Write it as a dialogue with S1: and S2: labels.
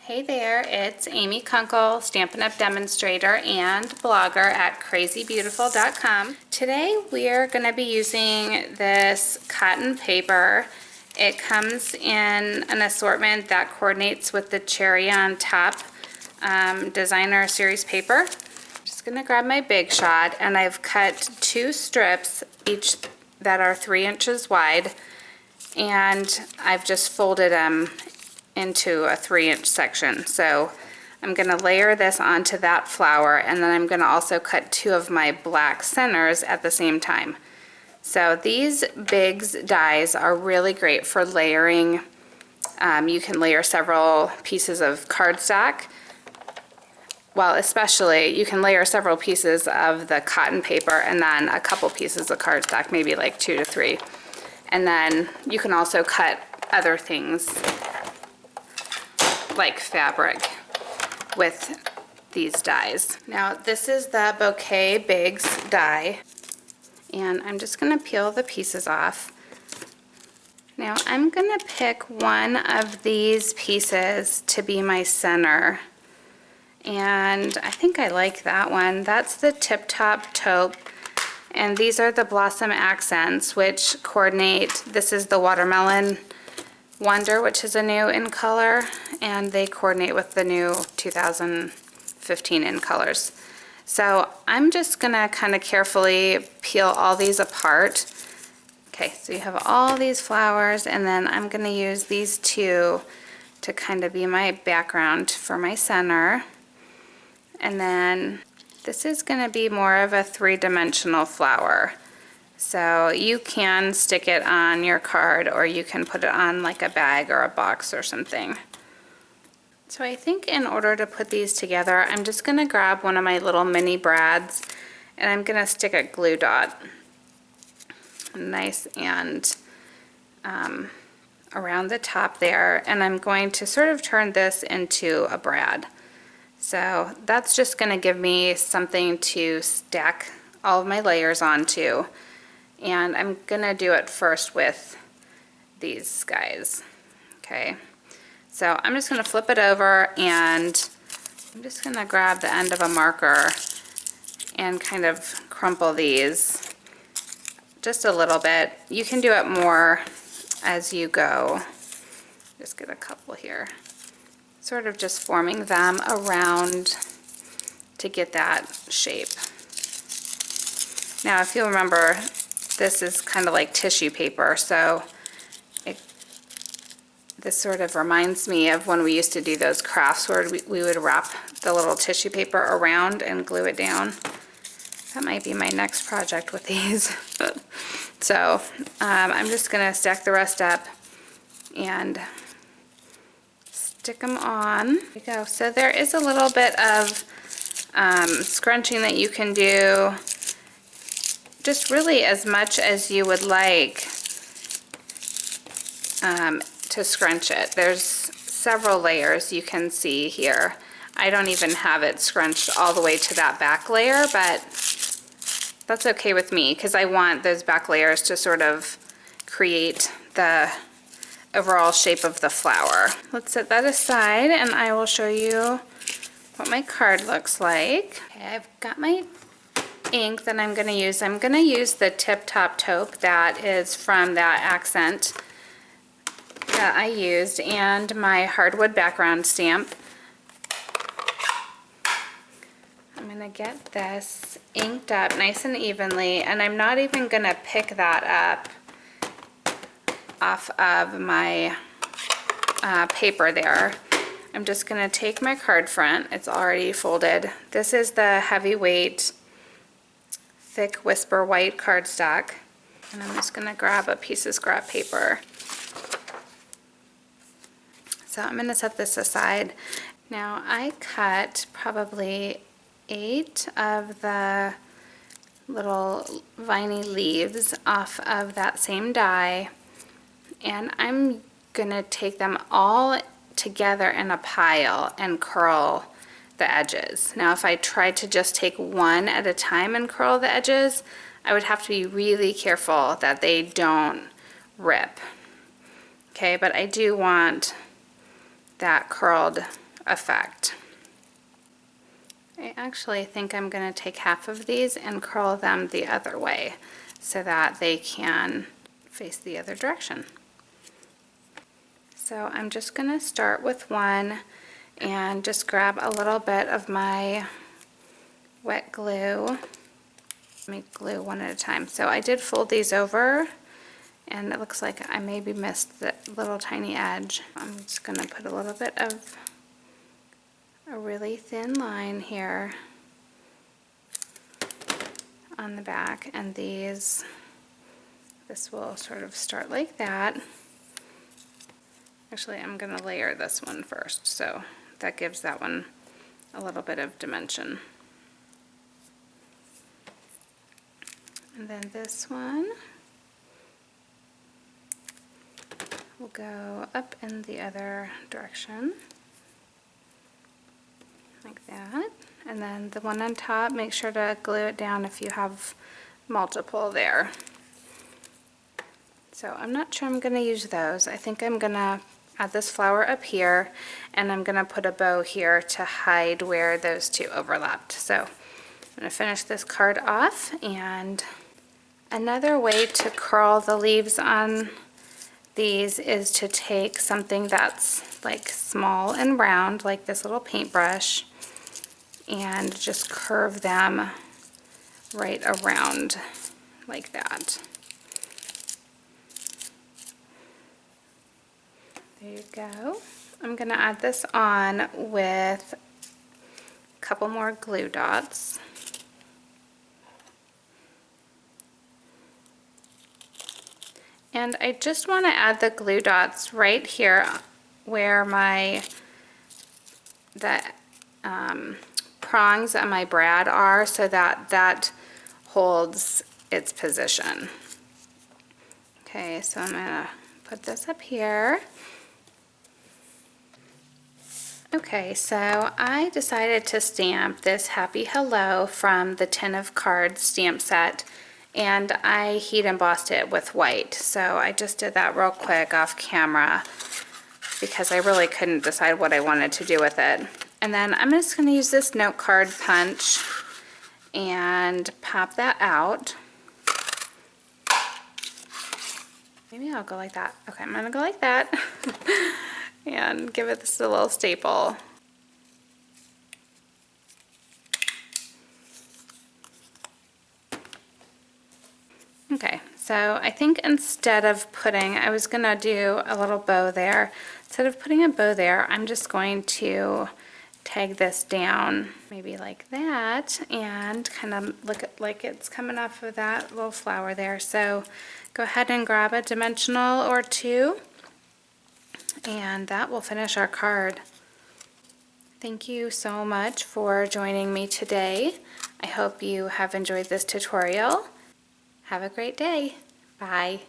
S1: Hey there, it's Amy Kunkel, Stampin' Up! Demonstrator and blogger at crazybeautiful.com. Today we're going to be using this cotton paper. It comes in an assortment that coordinates with the Cherry on Top designer series paper. I'm just going to grab my Big Shot, and I've cut 2 strips each that are 3 inches wide, and I've just folded them into a 3-inch section. So I'm going to layer this onto that flower, and then I'm going to also cut 2 of my black centers at the same time. So these Biggs dies are really great for layering. You can layer several pieces of cardstock. Well, especially you can layer several pieces of the cotton paper and then a couple pieces of cardstock, maybe like 2 to 3. And then you can also cut other things like fabric with these dies. Now this is the Bouquet Biggs die, and I'm just going to peel the pieces off. Now I'm going to pick one of these pieces to be my center, and I think I like that one. That's the Tip Top Taupe, and these are the Blossom Accents, which coordinate. This is the Watermelon Wonder, which is a new in color, and they coordinate with the new 2015 in colors. So I'm just gonna kind of carefully peel all these apart. Okay, so you have all these flowers, and then I'm gonna use these 2 to kind of be my background for my center. And then this is gonna be more of a 3-dimensional flower. So you can stick it on your card, or you can put it on like a bag or a box or something. So I think in order to put these together, I'm just going to grab one of my little mini brads, and I'm going to stick a glue dot nice and around the top there, and I'm going to sort of turn this into a brad. So that's just going to give me something to stack all of my layers onto. And I'm gonna do it first with these guys. Okay, so I'm just gonna flip it over, and I'm just gonna grab the end of a marker and kind of crumple these just a little bit. You can do it more as you go. Just get a couple here, sort of just forming them around to get that shape. Now if you remember, this is kind of like tissue paper, so this sort of reminds me of when we used to do those crafts where we would wrap the little tissue paper around and glue it down. That might be my next project with these. So I'm just going to stack the rest up and stick them on. There you go. So there is a little bit of scrunching that you can do, just really as much as you would like to scrunch it. There's several layers you can see here. I don't even have it scrunched all the way to that back layer, but that's okay with me because I want those back layers to sort of create the overall shape of the flower. Let's set that aside, and I will show you what my card looks like. Okay, I've got my ink that I'm going to use. I'm going to use the Tip Top Taupe that is from that accent that I used, and my hardwood background stamp. I'm going to get this inked up nice and evenly, and I'm not even going to pick that up off of my paper there. I'm just going to take my card front. It's already folded. This is the heavyweight thick Whisper white cardstock, and I'm just going to grab a piece of scrap paper. So I'm going to set this aside. Now I cut probably 8 of the little viney leaves off of that same die, and I'm going to take them all together in a pile and curl the edges. Now if I tried to just take one at a time and curl the edges, I would have to be really careful that they don't rip. Okay, but I do want that curled effect. I actually think I'm going to take half of these and curl them the other way so that they can face the other direction. So I'm just going to start with one and just grab a little bit of my wet glue. Let me glue one at a time. So I did fold these over, and it looks like I maybe missed the little tiny edge. I'm just going to put a little bit of a really thin line here on the back, and this will sort of start like that. Actually, I'm going to layer this one first, so that gives that one a little bit of dimension. And then this one will go up in the other direction, like that. And then the one on top, make sure to glue it down if you have multiple there. So I'm not sure I'm going to use those. I think I'm going to add this flower up here, and I'm going to put a bow here to hide where those two overlapped. So I'm going to finish this card off, and another way to curl the leaves on these is to take something that's like small and round, like this little paintbrush, and just curve them right around like that. There you go. I'm going to add this on with a couple more glue dots. And I just want to add the glue dots right here where the prongs on my brad are, so that that holds its position. Okay, so I'm going to put this up here. Okay, so I decided to stamp this Happy Hello from the Tin of Cards stamp set, and I heat embossed it with white. So I just did that real quick off camera because I really couldn't decide what I wanted to do with it. And then I'm just going to use this note card punch and pop that out. Maybe I'll go like that. Okay, I'm going to go like that and give it this a little staple. Okay, so I think instead of I was going to do a little bow there. Instead of putting a bow there, I'm just going to tag this down maybe like that and kind of look at like it's coming off of that little flower there. So go ahead and grab a dimensional or two, and that will finish our card. Thank you so much for joining me today. I hope you have enjoyed this tutorial. Have a great day. Bye.